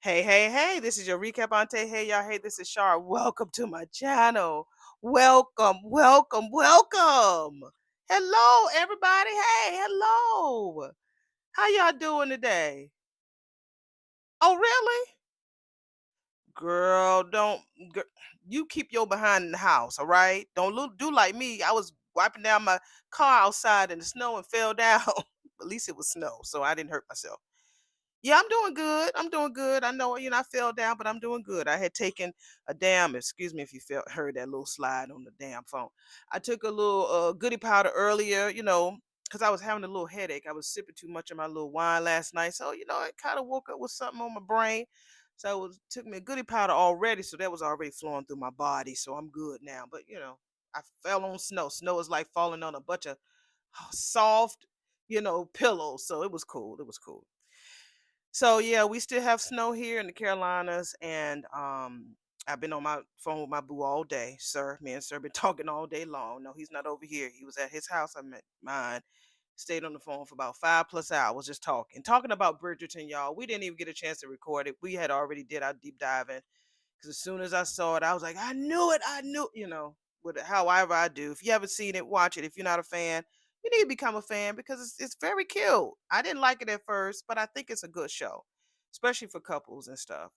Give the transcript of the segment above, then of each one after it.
Hey, hey, hey, this is your recap auntie. Hey, y'all. Hey, this is Shar. Welcome to my channel. Welcome, welcome, welcome. Hello, everybody. Hey, hello. How y'all doing today? Oh, really? Girl, don't. gir- You keep your behind in the house, all right? Don't do like me. I was wiping down my car outside in the snow and fell down. At least it was snow, so I didn't hurt myself. Yeah, I'm doing good. I'm doing good. I know, I fell down, but I'm doing good. I had taken a damn, excuse me if you felt heard that little slide on the damn phone. I took a little goody powder earlier, because I was having a little headache. I was sipping too much of my little wine last night. So, I kind of woke up with something on my brain. So it took me a goody powder already. So that was already flowing through my body. So I'm good now. But, I fell on snow. Snow is like falling on a bunch of soft, pillows. So it was cool. It was cool. So yeah, we still have snow here in the Carolinas, and I've been on my phone with my boo all day, sir. Me and sir been talking all day long. No, he's not over here. He was at his house. I'm at mine. Stayed on the phone for about 5+ hours just talking about Bridgerton, y'all. We didn't even get a chance to record it. We had already did our deep diving because as soon as I saw it, I was like, I knew it. I knew, with however I do. If you haven't seen it, watch it. If you're not a fan, you need to become a fan because it's very cute. I didn't like it at first, but I think it's a good show, especially for couples and stuff.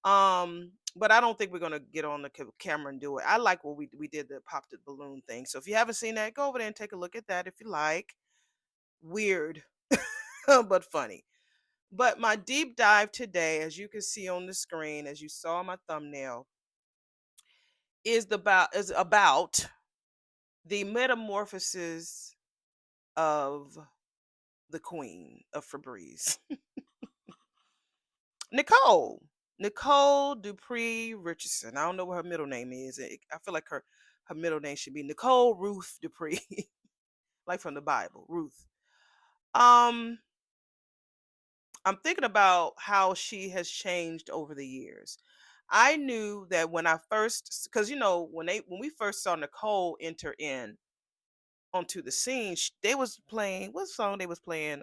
But I don't think we're gonna get on the camera and do it. I like what we did the pop the balloon thing. So if you haven't seen that, go over there and take a look at that if you like. Weird, but funny. But my deep dive today, as you can see on the screen, as you saw my thumbnail, is about the metamorphosis of the queen of Febreze. Nicole. Nicole Dupree Richardson. I don't know what her middle name is. I feel like her middle name should be Nicole Ruth Dupree, like from the Bible, Ruth. Um, I'm thinking about how she has changed over the years. I knew that when I first, because when we first saw Nicole enter in onto the scene, they was playing what song they was playing?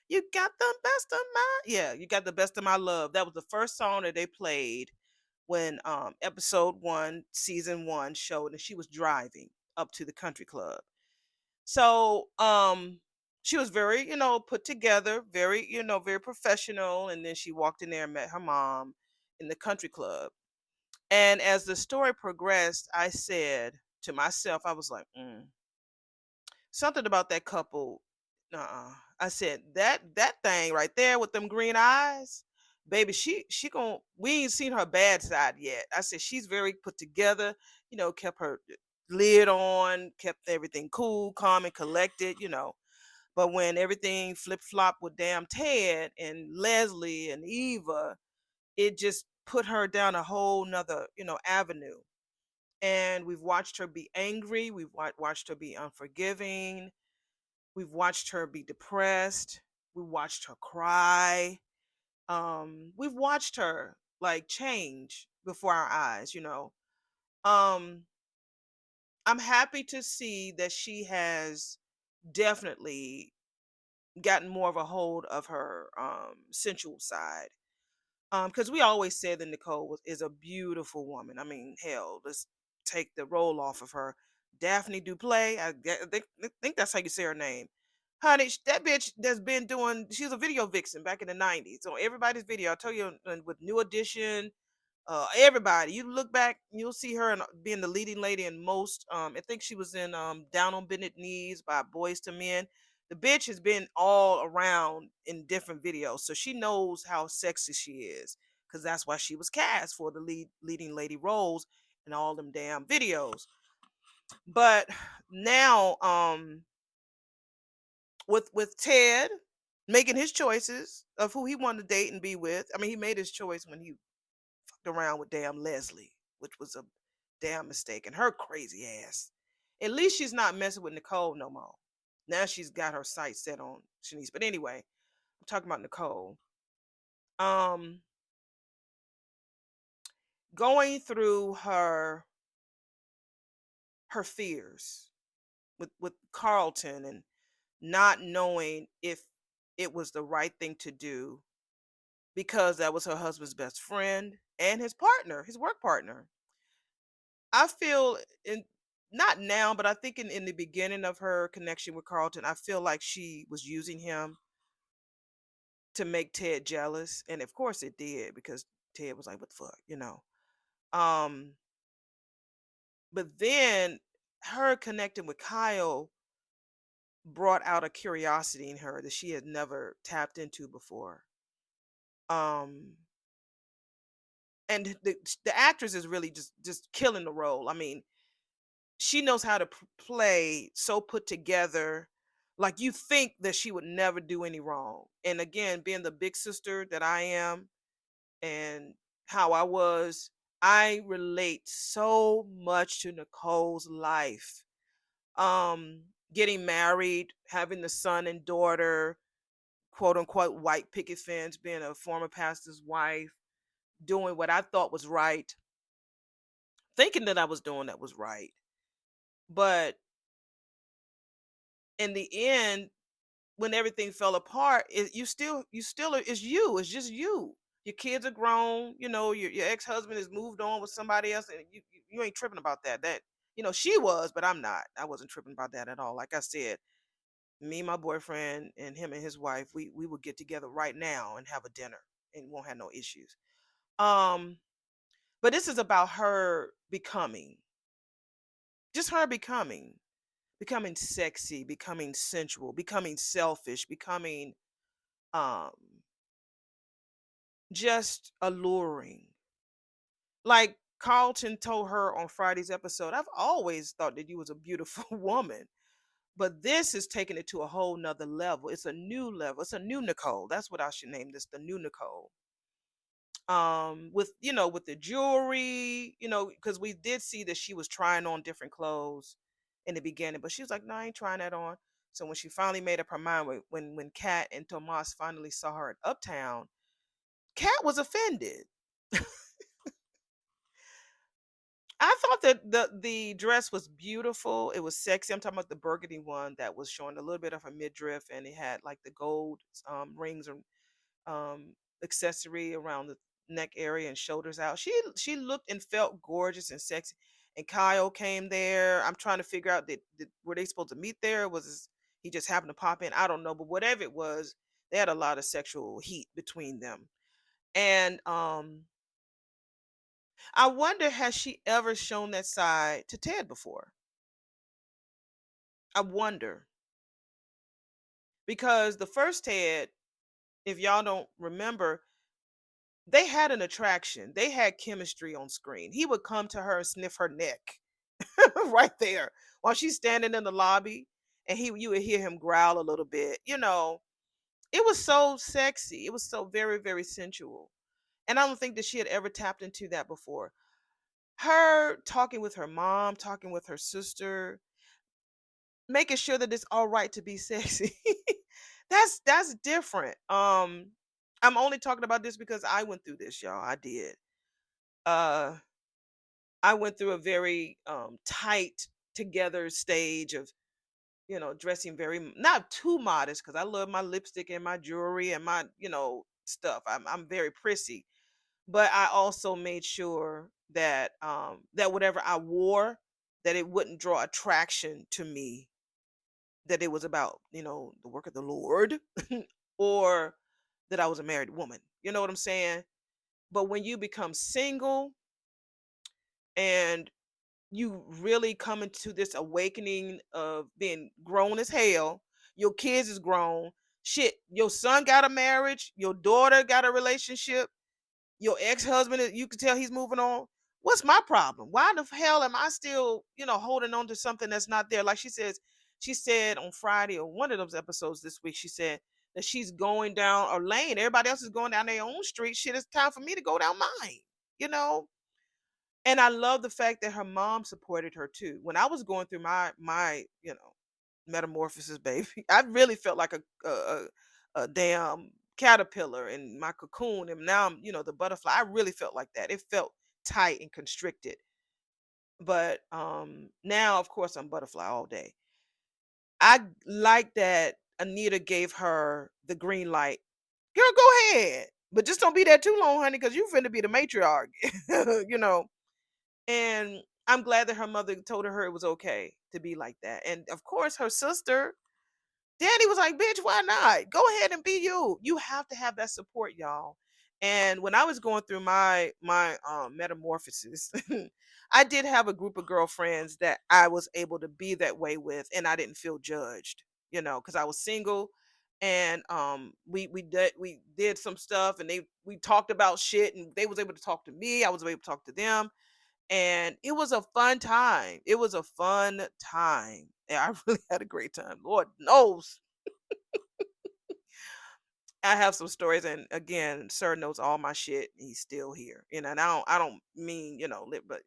You got the best of my yeah, you got the best of my love. That was the first song that they played when episode one, season one showed, and she was driving up to the country club. So she was very, put together, very, very professional, and then she walked in there and met her mom in the country club. And as the story progressed, I said to myself, I was like, something about that couple. I said that thing right there with them green eyes, baby. She gon' we ain't seen her bad side yet. I said she's very put together. Kept her lid on, kept everything cool, calm, and collected. But when everything flip flopped with damn Ted and Leslie and Eva, it just put her down a whole nother avenue. And we've watched her be angry. We've watched her be unforgiving. We've watched her be depressed. We watched her cry. We've watched her like change before our eyes. Um, I'm happy to see that she has definitely gotten more of a hold of her sensual side. Because we always said that is a beautiful woman. I mean, hell, let's take the role off of her. Daphne Duplay, I think that's how you say her name. Honey, that bitch that's been doing, she was a video vixen back in the 90s. On everybody's video, I tell you, with New Edition, everybody, you look back, you'll see her being the leading lady in most. I think she was in Down on Bended Knees by Boys to Men. The bitch has been all around in different videos, so she knows how sexy she is, because that's why she was cast for the leading lady roles in all them damn videos. But now, with Ted making his choices of who he wanted to date and be with. I mean, he made his choice when he fucked around with damn Leslie, which was a damn mistake, and her crazy ass. At least she's not messing with Nicole no more. Now she's got her sights set on Shanice. But anyway, I'm talking about Nicole. Um, Going through her fears with Carlton and not knowing if it was the right thing to do because that was her husband's best friend and his partner, his work partner. I feel in not now, but I think in the beginning of her connection with Carlton, I feel like she was using him to make Ted jealous. And of course it did because Ted was like, what the fuck? Um, but then her connecting with Kyle brought out a curiosity in her that she had never tapped into before. Um, and the actress is really just killing the role. I mean, she knows how to play so put together, like you think that she would never do any wrong. And again, being the big sister that I am and how I was, I relate so much to Nicole's life. Um, Getting married, having the son and daughter, quote unquote white picket fence, being a former pastor's wife, doing what I thought was right, thinking that I was doing that was right. But in the end, when everything fell apart, it's you. It's just you. Your kids are grown. Your ex husband has moved on with somebody else, and you ain't tripping about that. That she was, but I'm not. I wasn't tripping about that at all. Like I said, me, my boyfriend, and him and his wife, we would get together right now and have a dinner, and won't have no issues. Um, but this is about her becoming, just her becoming sexy, becoming sensual, becoming selfish, becoming um just alluring. Like Carlton told her on Friday's episode, I've always thought that you was a beautiful woman. But this is taking it to a whole nother level. It's a new level. It's a new Nicole. That's what I should name this, the new Nicole. With the jewelry, because we did see that she was trying on different clothes in the beginning, but she was like, no, I ain't trying that on. So when she finally made up her mind, when Kat and Tomas finally saw her at Uptown, Kat was offended. I thought that the dress was beautiful. It was sexy. I'm talking about the burgundy one that was showing a little bit of her midriff, and it had like the gold rings and um, accessory around the neck area and shoulders out. She looked and felt gorgeous and sexy. And Kyle came there. I'm trying to figure out that were they supposed to meet there? He just happened to pop in? I don't know, but whatever it was, they had a lot of sexual heat between them. And I wonder, has she ever shown that side to Ted before? I wonder, because the first Ted, if y'all don't remember, they had an attraction. They had chemistry on screen. He would come to her and sniff her neck right there while she's standing in the lobby, and you would hear him growl a little bit. It was so sexy. It was so very, very sensual. And I don't think that she had ever tapped into that before. Her talking with her mom, talking with her sister, making sure that it's all right to be sexy. That's different. I'm only talking about this because I went through this, y'all. I did. Uh I went through a very tight together stage of, dressing very not too modest because I love my lipstick and my jewelry and my, stuff. I'm very prissy, but I also made sure that whatever I wore, that it wouldn't draw attraction to me, that it was about, the work of the Lord, or that I was a married woman. You know what I'm saying? But when you become single and you really come into this awakening of being grown as hell, your kids is grown, shit, your son got a marriage, your daughter got a relationship, your ex-husband, you can tell he's moving on. What's my problem? Why the hell am I still, holding on to something that's not there? Like she said on Friday or one of those episodes this week, she said that she's going down a lane. Everybody else is going down their own street. Shit, it's time for me to go down mine, you know? And I love the fact that her mom supported her too. When I was going through my metamorphosis, baby, I really felt like a damn caterpillar in my cocoon, and now I'm, the butterfly. I really felt like that. It felt tight and constricted. But now, of course, I'm butterfly all day. I like that Anita gave her the green light. Girl, go ahead. But just don't be there too long, honey, because you finna be the matriarch. you know. And I'm glad that her mother told her it was okay to be like that. And of course, her sister, Daddy was like, bitch, why not? Go ahead and be you. You have to have that support, y'all. And when I was going through my metamorphosis, I did have a group of girlfriends that I was able to be that way with, and I didn't feel judged, because I was single, and we did some stuff, and we talked about shit, and they was able to talk to me. I was able to talk to them, and it was a fun time. It was a fun time. And I really had a great time. Lord knows I have some stories, and again, sir knows all my shit. He's still here, and I don't mean but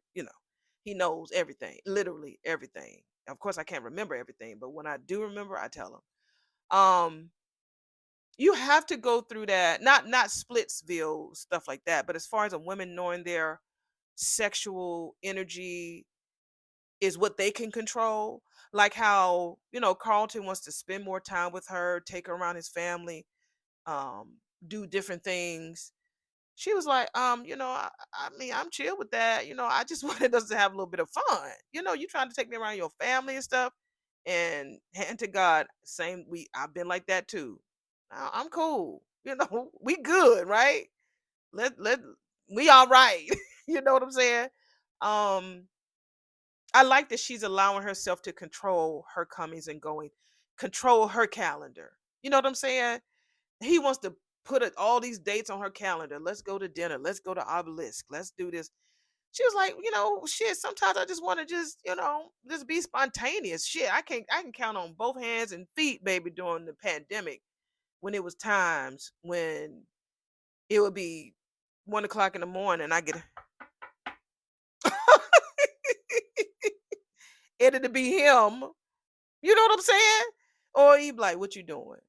he knows everything, literally everything. Of course, I can't remember everything, but when I do remember, I tell him. You have to go through that, not Splitsville stuff like that, but as far as a women knowing their sexual energy is what they can control, like how Carlton wants to spend more time with her, take her around his family, um, do different things. She was like, I mean, I'm chill with that. I just wanted us to have a little bit of fun. You trying to take me around your family and stuff. And hand to God, same. I've been like that too. I'm cool. We good, right? Let we all right. you know what I'm saying? Um, I like that she's allowing herself to control her comings and going, control her calendar. You know what I'm saying? He wants to put all these dates on her calendar. Let's go to dinner. Let's go to Obelisk. Let's do this. She was like, shit, sometimes I just want to just be spontaneous. Shit, I can count on both hands and feet, baby, during the pandemic when it was times when it would be 1 o'clock in the morning. I get it'd be him. You know what I'm saying? Or he'd be like, what you doing?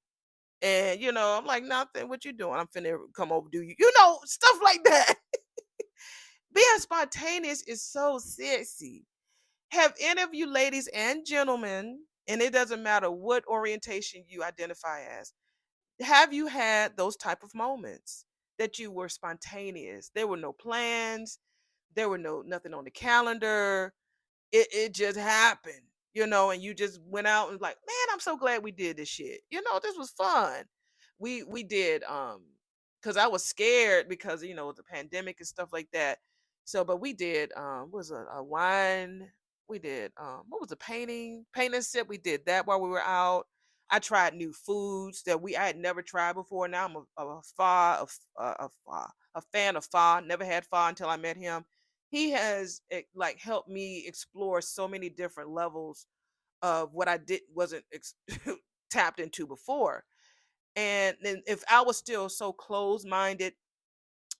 And I'm like, nothing. What you doing? I'm finna come over, do you? Stuff like that. Being spontaneous is so sexy. Have any of you ladies and gentlemen, and it doesn't matter what orientation you identify as, have you had those type of moments that you were spontaneous? There were no plans, there were nothing on the calendar. It just happened, and you just went out and like, man, I'm so glad we did this shit. This was fun. We did because I was scared because the pandemic and stuff like that. So, but we did what was a wine. We did what was a paint and sip. We did that while we were out. I tried new foods that I had never tried before. Now I'm a pho, a fan of pho. Never had pho until I met him. He has like helped me explore so many different levels of what I wasn't tapped into before. And then if I was still so closed minded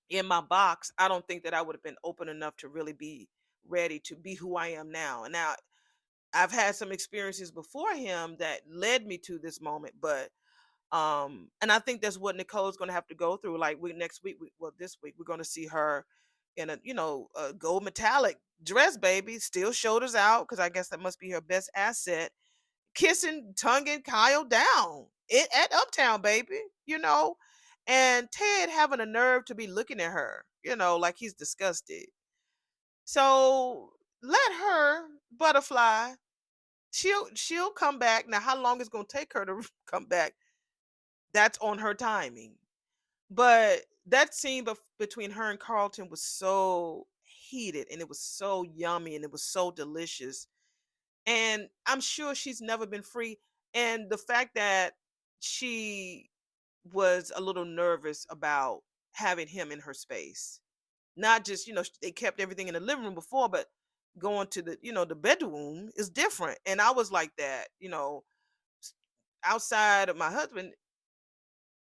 in my box, I don't think that I would have been open enough to really be ready to be who I am now. And now I've had some experiences before him that led me to this moment, but and I think that's what Nicole's going to have to go through. Like next week, this week we're going to see her in a gold metallic dress, baby, still shoulders out, because I guess that must be her best asset, kissing, tonguing Kyle down at Uptown, baby, and Ted having a nerve to be looking at her, like he's disgusted. So let her, butterfly. She'll come back. Now, how long it's gonna take her to come back? That's on her timing. But that scene between her and Carlton was so heated, and it was so yummy, and it was so delicious. And I'm sure she's never been free. And the fact that she was a little nervous about having him in her space, not just they kept everything in the living room before, but going to the bedroom is different. And I was like that, outside of my husband,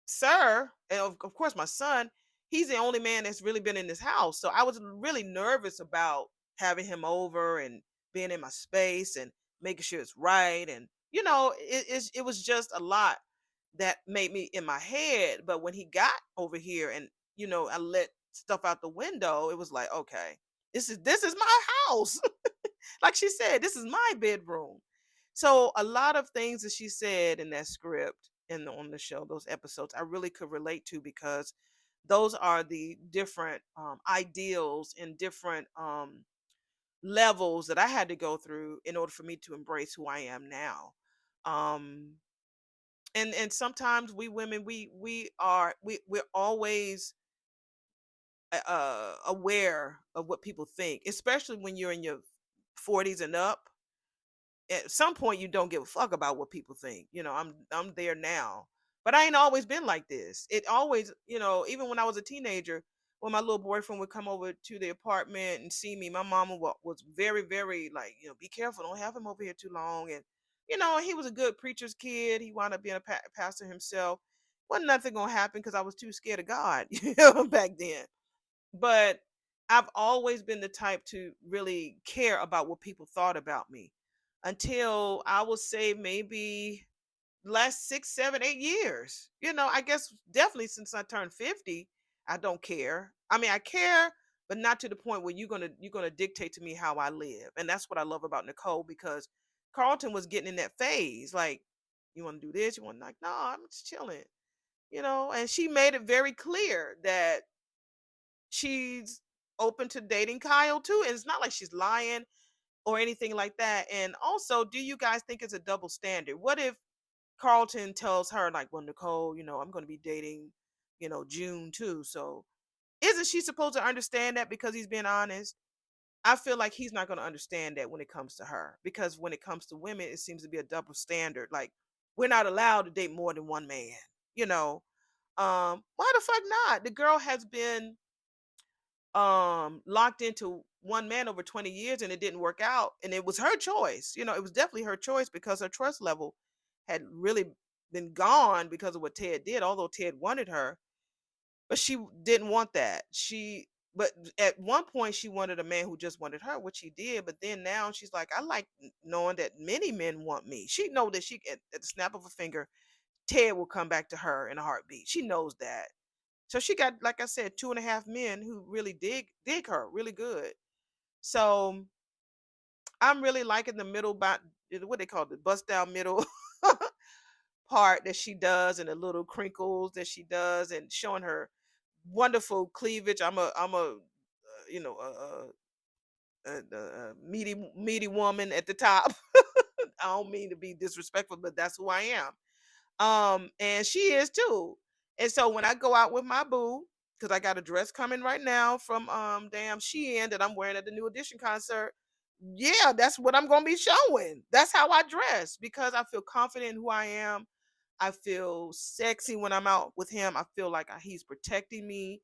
sir, and of course my son, he's the only man that's really been in this house. So I was really nervous about having him over and being in my space and making sure it's right. And it was just a lot that made me in my head. But when he got over here and I let stuff out the window, it was like, okay, this is my house. Like she said, this is my bedroom. So a lot of things that she said in that script and on the show, those episodes, I really could relate to, because Those are the different ideals and different levels that I had to go through in order for me to embrace who I am now. Um, and sometimes we women we're always aware of what people think, especially when you're in your 40s and up. At some point you don't give a fuck about what people think. I'm there now. But I ain't always been like this. It always, even when I was a teenager, when my little boyfriend would come over to the apartment and see me, my mama was very, very like, be careful, don't have him over here too long. And he was a good preacher's kid. He wound up being a pastor himself. Wasn't nothing gonna happen because I was too scared of God, back then. But I've always been the type to really care about what people thought about me until I would say maybe last 6, 7, 8 years. I guess definitely since I turned 50, I don't care. I mean, I care, but not to the point where you're gonna dictate to me how I live. And that's what I love about Nicole, because Carlton was getting in that phase. Like, you want to do this? You want, like, no, I'm just chilling. And she made it very clear that she's open to dating Kyle too. And it's not like she's lying or anything like that. And also, do you guys think it's a double standard? What if Carlton tells her, like, well, Nicole, I'm going to be dating, June too. So isn't she supposed to understand that because he's being honest? I feel like he's not going to understand that when it comes to her, because when it comes to women, it seems to be a double standard. Like, we're not allowed to date more than one man, you know. Why the fuck not? The girl has been locked into one man over 20 years and it didn't work out, and it was her choice. It was definitely her choice because her trust level had really been gone because of what Ted did, although Ted wanted her. But she didn't want that. But at one point she wanted a man who just wanted her, which he did. But then now she's like, I like knowing that many men want me. She know that she at the snap of a finger, Ted will come back to her in a heartbeat. She knows that. So she got, like I said, 2.5 men who really dig her really good. So I'm really liking the middle, about what they call the bust down middle part that she does, and the little crinkles that she does, and showing her wonderful cleavage. I'm a meaty woman at the top. I don't mean to be disrespectful, but that's who I am. And she is too. And so when I go out with my boo, because I got a dress coming right now from damn Shein that I'm wearing at the New Edition concert. Yeah, that's what I'm gonna be showing. That's how I dress, because I feel confident in who I am. I feel sexy when I'm out with him. I feel like he's protecting me,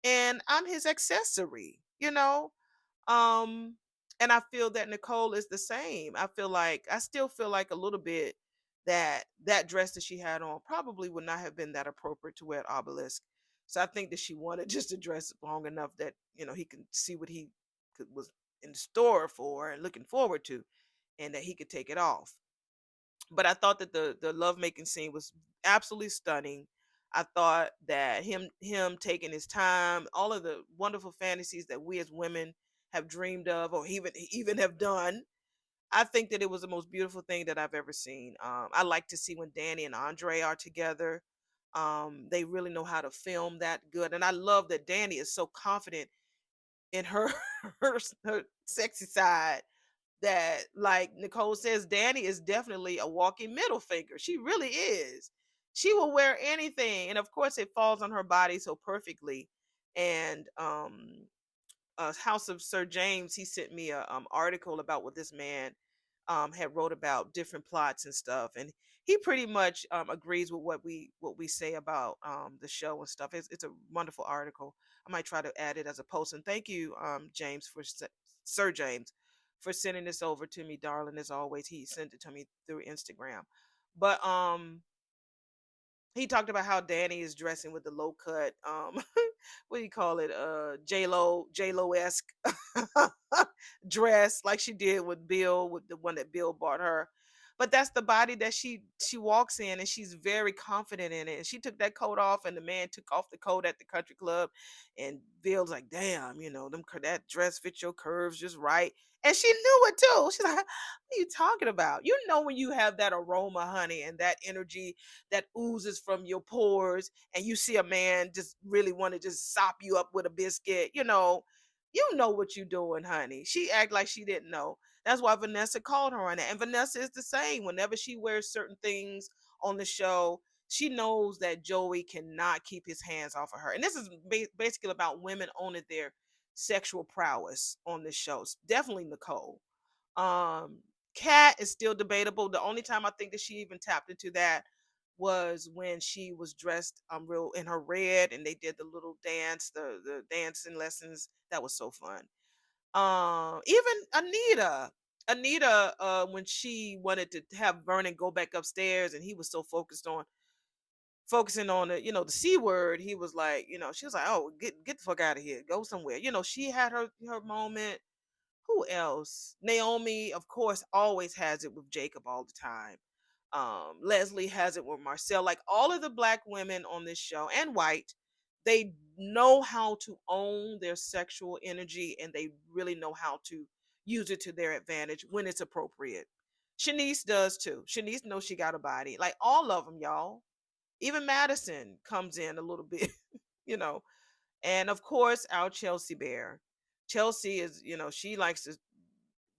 and I'm his accessory. um, and I feel that Nicole is the same. I still feel like a little bit that dress that she had on probably would not have been that appropriate to wear at Obelisk. So I think that she wanted just to dress long enough that he can see what was in store for and looking forward to, and that he could take it off. But I thought that the lovemaking scene was absolutely stunning. I thought that him taking his time, all of the wonderful fantasies that we as women have dreamed of, or even have done. I think that it was the most beautiful thing that I've ever seen. I like to see when Danny and Andre are together. They really know how to film that good, and I love that Danny is so confident in her her sexy side, that, like Nicole says, Danny is definitely a walking middle finger. She really is. She will wear anything, and of course, it falls on her body so perfectly. And House of Sir James, he sent me a article about what this man had wrote about different plots and stuff, and he pretty much agrees with what we say about the show and stuff. It's a wonderful article. I might try to add it as a post. And thank you, James, Sir James, for sending this over to me, darling. As always, he sent it to me through Instagram. But he talked about how Danny is dressing with the low cut, what do you call it, J Lo esque dress, like she did with Bill, with the one that Bill bought her. But that's the body that she walks in, and she's very confident in it. And she took that coat off, and the man took off the coat at the country club, and Bill's like, damn, that dress fits your curves just right. And she knew it too. She's like, what are you talking about? You know, when you have that aroma, honey, and that energy that oozes from your pores, and you see a man just really want to just sop you up with a biscuit, you know what you're doing, honey. She act like she didn't know. That's why Vanessa called her on that. And Vanessa is the same. Whenever she wears certain things on the show, she knows that Joey cannot keep his hands off of her. And this is basically about women owning their sexual prowess on this show. It's definitely Nicole. Um, Kat is still debatable. The only time I think that she even tapped into that was when she was dressed real in her red and they did the little dance, the dancing lessons. That was so fun. Even Anita, when she wanted to have Vernon go back upstairs and he was so focusing on the C word, he was like, she was like, oh, get the fuck out of here, go somewhere. She had her moment. Who else? Naomi, of course, always has it with Jacob all the time. Leslie has it with Marcel. Like all of the black women on this show and white, they know how to own their sexual energy and they really know how to use it to their advantage when it's appropriate. Shanice does too. Shanice knows she got a body. Like all of them, y'all. Even Madison comes in a little bit, you know. And of course, our Chelsea Bear. Chelsea is, she likes to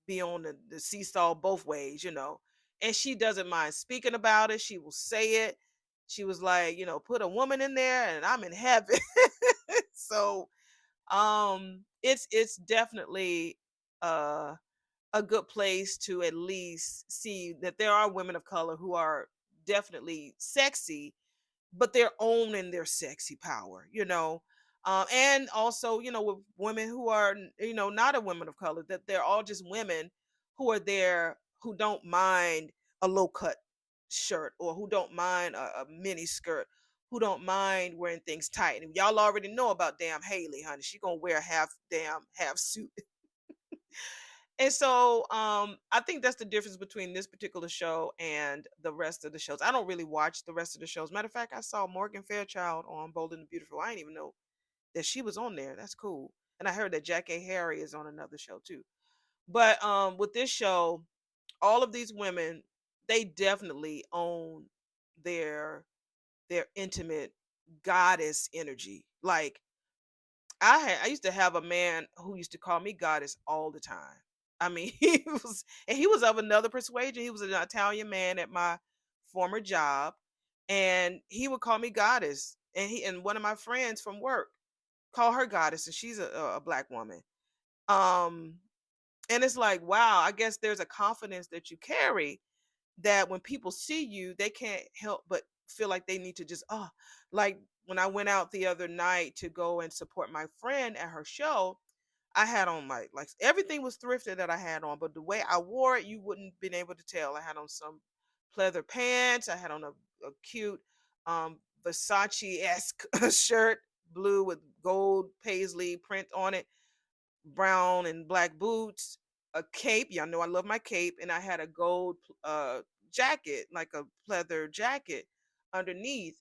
be on the seesaw both ways, and she doesn't mind speaking about it. She will say it. She was like, put a woman in there and I'm in heaven. So it's definitely uh a good place to at least see that there are women of color who are definitely sexy, but they're owning their sexy power. And also, with women who are, not a women of color, that they're all just women who are there who don't mind a low cut shirt or who don't mind a mini skirt, who don't mind wearing things tight. And y'all already know about damn Haley, honey. She gonna wear a half suit. And so I think that's the difference between this particular show and the rest of the shows. I don't really watch the rest of the shows. Matter of fact, I saw Morgan Fairchild on Bold and the Beautiful. I didn't even know that she was on there. That's cool. And I heard that Jack A. Harry is on another show too. But with this show, all of these women, they definitely own their intimate goddess energy. Like I used to have a man who used to call me goddess all the time. I mean, he was of another persuasion. He was an Italian man at my former job, and he would call me goddess. And one of my friends from work call her goddess, and she's a black woman. Um, and it's like, wow, I guess there's a confidence that you carry that when people see you, they can't help but feel like they need to just, like when I went out the other night to go and support my friend at her show, I had on my, like, everything was thrifted that I had on, but the way I wore it, you wouldn't been able to tell. I had on some pleather pants. I had on a cute Versace-esque shirt, blue with gold paisley print on it, brown and black boots, a cape. Y'all know I love my cape, and I had a gold jacket, like a pleather jacket underneath.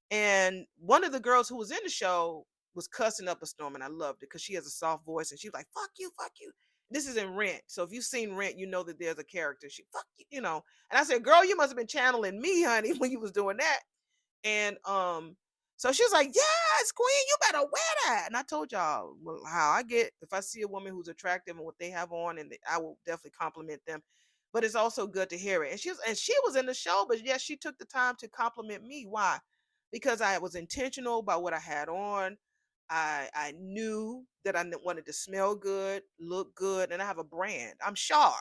And one of the girls who was in the show was cussing up a storm, and I loved it because she has a soft voice, and she was like, "Fuck you, fuck you." This is in Rent, so if you've seen Rent, you know that there's a character. She fuck you. And I said, "Girl, you must have been channeling me, honey, when you was doing that." And so she was like, "Yes, queen, you better wear that." And I told y'all, well, how I get if I see a woman who's attractive and what they have on, and I will definitely compliment them. But it's also good to hear it. And she was in the show, but yes, she took the time to compliment me. Why? Because I was intentional about what I had on. I knew that wanted to smell good, look good, and I have a brand. I'm Shar.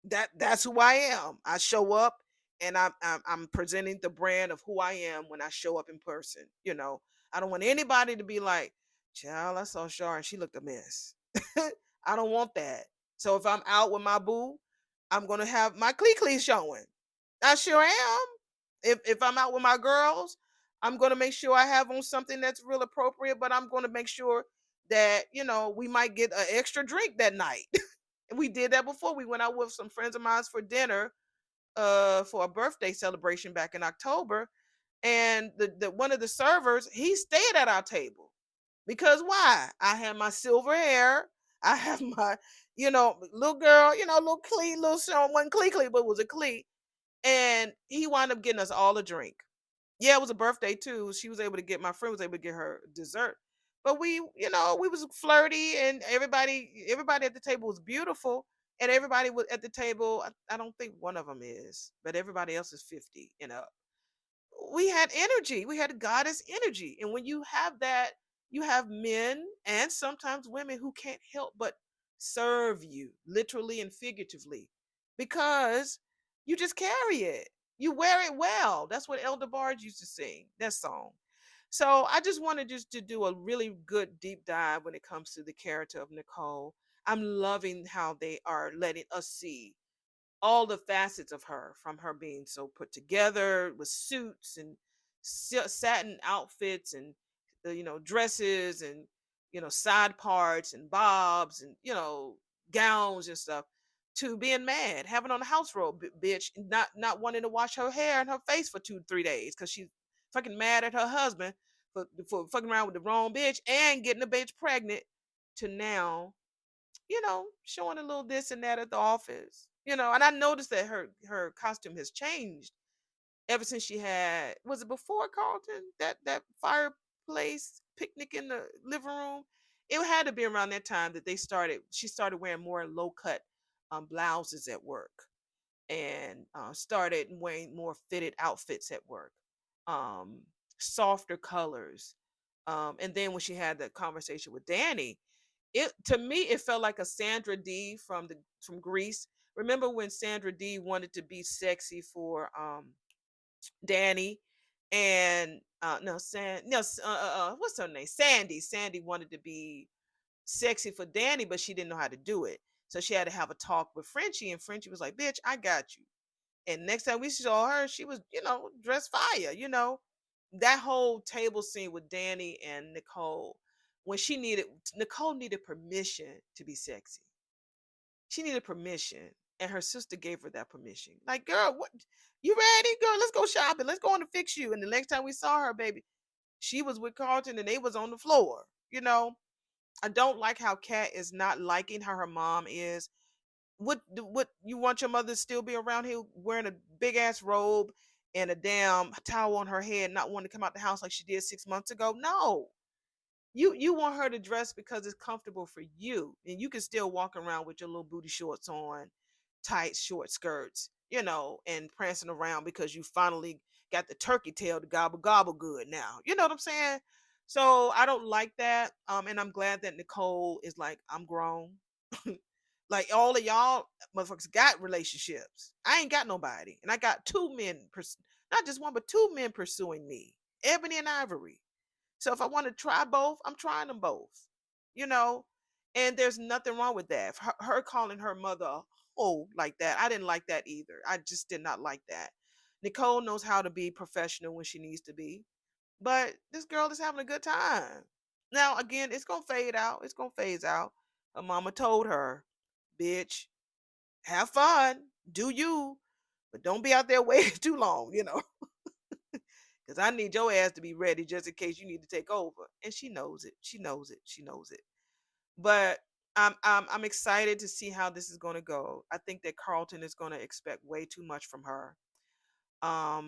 That's who I am. I show up and I'm presenting the brand of who I am when I show up in person. I don't want anybody to be like, child, I saw Shar and she looked a mess. I don't want that. So if I'm out with my boo, I'm gonna have my clee showing. I sure am. If I'm out with my girls, I'm gonna make sure I have on something that's real appropriate, but I'm gonna make sure that, we might get an extra drink that night. We did that before. We went out with some friends of mine for dinner, for a birthday celebration back in October. And the one of the servers, he stayed at our table. Because why? I had my silver hair. I have my, little girl, little Clee, little Sean, wasn't Clee, but it was a Clee. And he wound up getting us all a drink. Yeah, it was a birthday too. She was able to get, my friend was able to get her dessert. But we was flirty, and everybody at the table was beautiful. And everybody was at the table. I don't think one of them is, but everybody else is 50 and up. We had energy. We had goddess energy. And when you have that, you have men and sometimes women who can't help but serve you, literally and figuratively, because you just carry it. You wear it well. That's what Elder Barge used to sing, that song. So I just wanted just to do a really good deep dive when it comes to the character of Nicole. I'm loving how they are letting us see all the facets of her, from her being so put together with suits and satin outfits and dresses and side parts and bobs and gowns and stuff, to being mad, having on a house robe, bitch, not wanting to wash her hair and her face for 2 3 days because she's fucking mad at her husband for fucking around with the wrong bitch and getting the bitch pregnant, to now showing a little this and that at the office. And I noticed that her costume has changed ever since she had, was it before Carlton, that fireplace picnic in the living room? It had to be around that time that she started wearing more low cut blouses at work, and started wearing more fitted outfits at work, um, softer colors. And then when she had the conversation with Danny, it, to me, it felt like a Sandra D from Greece. Remember when Sandra D wanted to be sexy for Danny, and no San no what's her name, Sandy wanted to be sexy for Danny, but she didn't know how to do it, so she had to have a talk with Frenchie, and Frenchie was like, bitch, I got you. And next time we saw her, she was, dressed fire, that whole table scene with Danny and Nicole, when Nicole needed permission to be sexy. She needed permission, and her sister gave her that permission. Like, girl, what, you ready? Girl, let's go shopping. Let's go on to fix you. And the next time we saw her, baby, she was with Carlton and they was on the floor. I don't like how Kat is not liking how her mom is. What you want your mother to still be around here wearing a big ass robe and a damn towel on her head, not wanting to come out the house like she did 6 months ago? No. You want her to dress because it's comfortable for you, and you can still walk around with your little booty shorts on, tight short skirts, and prancing around because you finally got the turkey tail to gobble gobble good now. You know what I'm saying? So I don't like that. And I'm glad that Nicole is like, I'm grown. Like, all of y'all motherfuckers got relationships. I ain't got nobody, and I got two men, not just one, but two men pursuing me, Ebony and Ivory. So if I want to try both, I'm trying them both, you know, and there's nothing wrong with that. Her calling her mother a hoe like that, I didn't like that either. I just did not like that. Nicole knows how to be professional when she needs to be, but this girl is having a good time. Now, again, it's going to fade out. It's going to phase out. Her mama told her, bitch, have fun, do you, but don't be out there waiting too long, because I need your ass to be ready just in case you need to take over. And she knows it. She knows it. She knows it. But I'm excited to see how this is going to go. I think that Carlton is going to expect way too much from her. I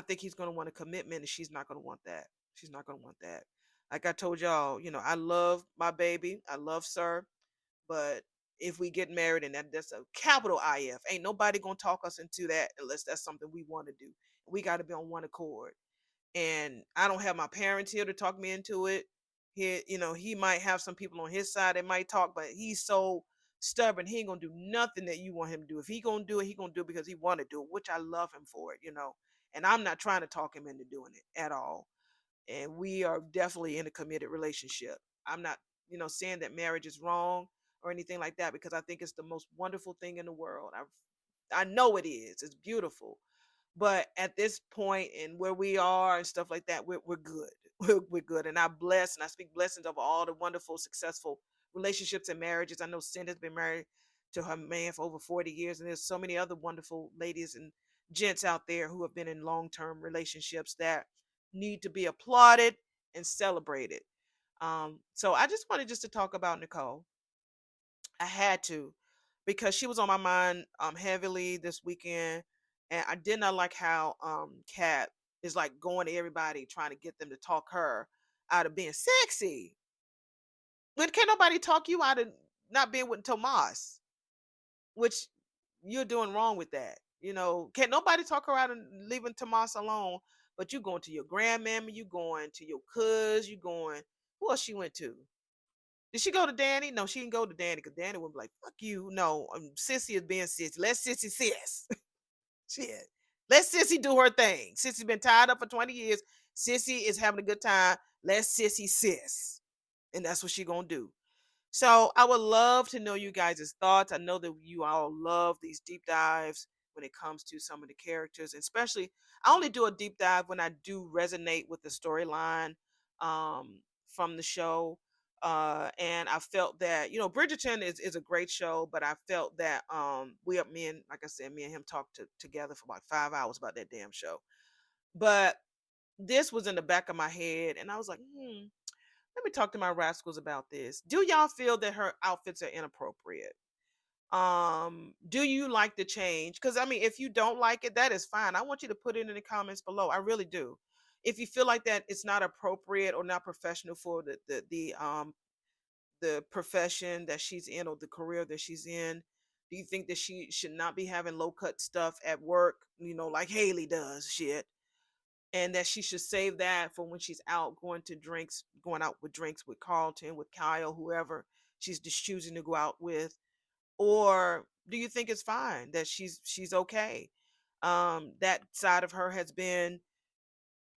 think he's going to want a commitment, and she's not going to want that. She's not going to want that. Like I told y'all, I love my baby. I love Sir, but if we get married, and that's a capital IF, ain't nobody gonna talk us into that unless that's something we want to do. We got to be on one accord, and I don't have my parents here to talk me into it. He might have some people on his side that might talk, but he's so stubborn. He ain't gonna do nothing that you want him to do. If he gonna do it, he gonna do it because he want to do it, which I love him for it. And I'm not trying to talk him into doing it at all. And we are definitely in a committed relationship. I'm not, saying that marriage is wrong or anything like that, because I think it's the most wonderful thing in the world. I know it is. It's beautiful. But at this point and where we are and stuff like that, we're good. We're good. And I bless, and I speak blessings over all the wonderful, successful relationships and marriages. I know Cindy has been married to her man for over 40 years. And there's so many other wonderful ladies and gents out there who have been in long-term relationships that need to be applauded and celebrated. So I just wanted just to talk about Nicole. I had to, because she was on my mind heavily this weekend, and I did not like how Kat is like going to everybody trying to get them to talk her out of being sexy. But can't nobody talk you out of not being with Tomas, which you're doing wrong with that. You know, can't nobody talk her out of leaving Tomas alone. But you going to your grandmammy, you going to your cuz, you going. Who else she went to? Did she go to Danny? No, she didn't go to Danny because Danny would be like, "Fuck you." No, Sissy is being Sissy. Let Sissy sis. Shit. Let Sissy do her thing. Sissy's been tied up for 20 years. Sissy is having a good time. Let Sissy sis. And that's what she gonna do. So I would love to know you guys' thoughts. I know that you all love these deep dives when it comes to some of the characters, especially I only do a deep dive when I do resonate with the storyline from the show. And I felt that, you know, Bridgerton is a great show, but I felt that me and like I said, me and him talked together for about 5 hours about that damn show. But this was in the back of my head, and I was like, let me talk to my rascals about this. Do y'all feel that her outfits are inappropriate? Do you like the change? Because I mean, if you don't like it, that is fine. I want you to put it in the comments below. I really do. If you feel like that it's not appropriate or not professional for the profession that she's in or the career that she's in, do you think that she should not be having low cut stuff at work? You know, like Haley does shit, and that she should save that for when she's out going out with drinks with Carlton, with Kyle, whoever she's just choosing to go out with? Or do you think it's fine that she's okay? That side of her has been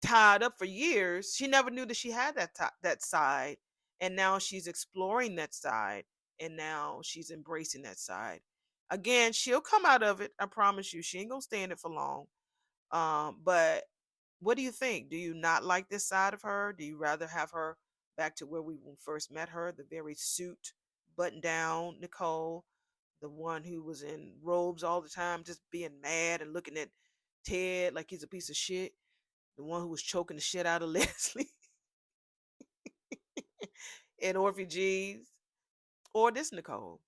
tied up for years. She never knew that she had that side, and now she's exploring that side, and now she's embracing that side. Again, she'll come out of it. I promise you, she ain't gonna stay in it for long. But what do you think? Do you not like this side of her? Do you rather have her back to where we first met her, the very suit, button down Nicole, the one who was in robes all the time, just being mad and looking at Ted like he's a piece of shit, the one who was choking the shit out of Leslie and Orphe G's, or this Nicole?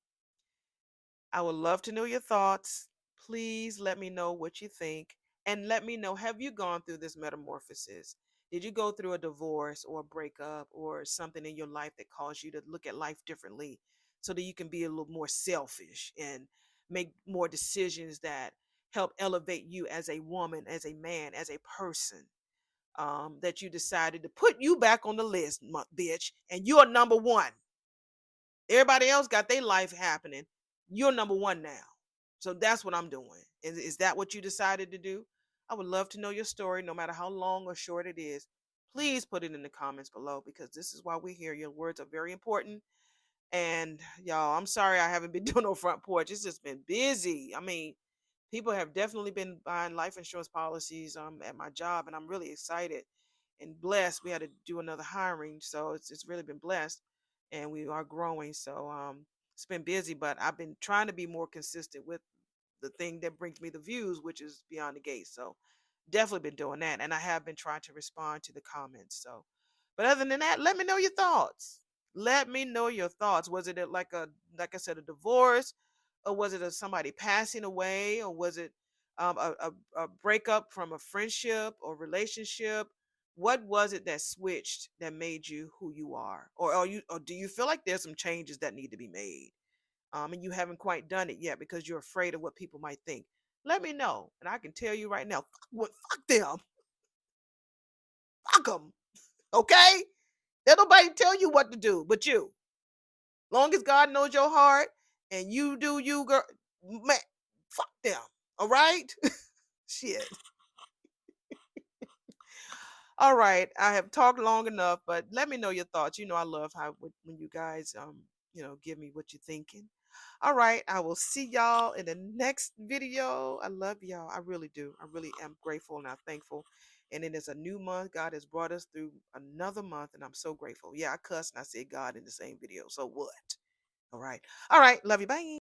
I would love to know your thoughts. Please let me know what you think. And let me know, have you gone through this metamorphosis? Did you go through a divorce or a breakup or something in your life that caused you to look at life differently so that you can be a little more selfish and make more decisions that help elevate you as a woman, as a man, as a person? That you decided to put you back on the list, bitch, and you're number one. Everybody else got their life happening. You're number one now. So that's what I'm doing. Is that what you decided to do? I would love to know your story, no matter how long or short it is. Please put it in the comments below because this is why we're here. Your words are very important. And y'all, I'm sorry I haven't been doing no front porch. It's just been busy. I mean, people have definitely been buying life insurance policies at my job, and I'm really excited and blessed. We had to do another hiring, so it's really been blessed, and we are growing. So it's been busy, but I've been trying to be more consistent with the thing that brings me the views, which is Beyond the Gate. So definitely been doing that, and I have been trying to respond to the comments. So, but other than that, let me know your thoughts. Let me know your thoughts. Was it like I said, a divorce, or was it somebody passing away, or was it a breakup from a friendship or relationship? What was it that switched that made you who you are, or do you feel like there's some changes that need to be made? And you haven't quite done it yet because you're afraid of what people might think. Let me know, and I can tell you right now, fuck them, fuck them. Okay, let nobody tell you what to do, but you. Long as God knows your heart and you do you, girl, man, fuck them. All right, shit. All right, I have talked long enough, but let me know your thoughts. You know, I love how when you guys give me what you're thinking. All right, I will see y'all in the next video. I love y'all. I really do. I really am grateful and I'm thankful. And it is a new month. God has brought us through another month, and I'm so grateful. Yeah, I cussed and I said God in the same video. So what? All right. All right. Love you. Bye.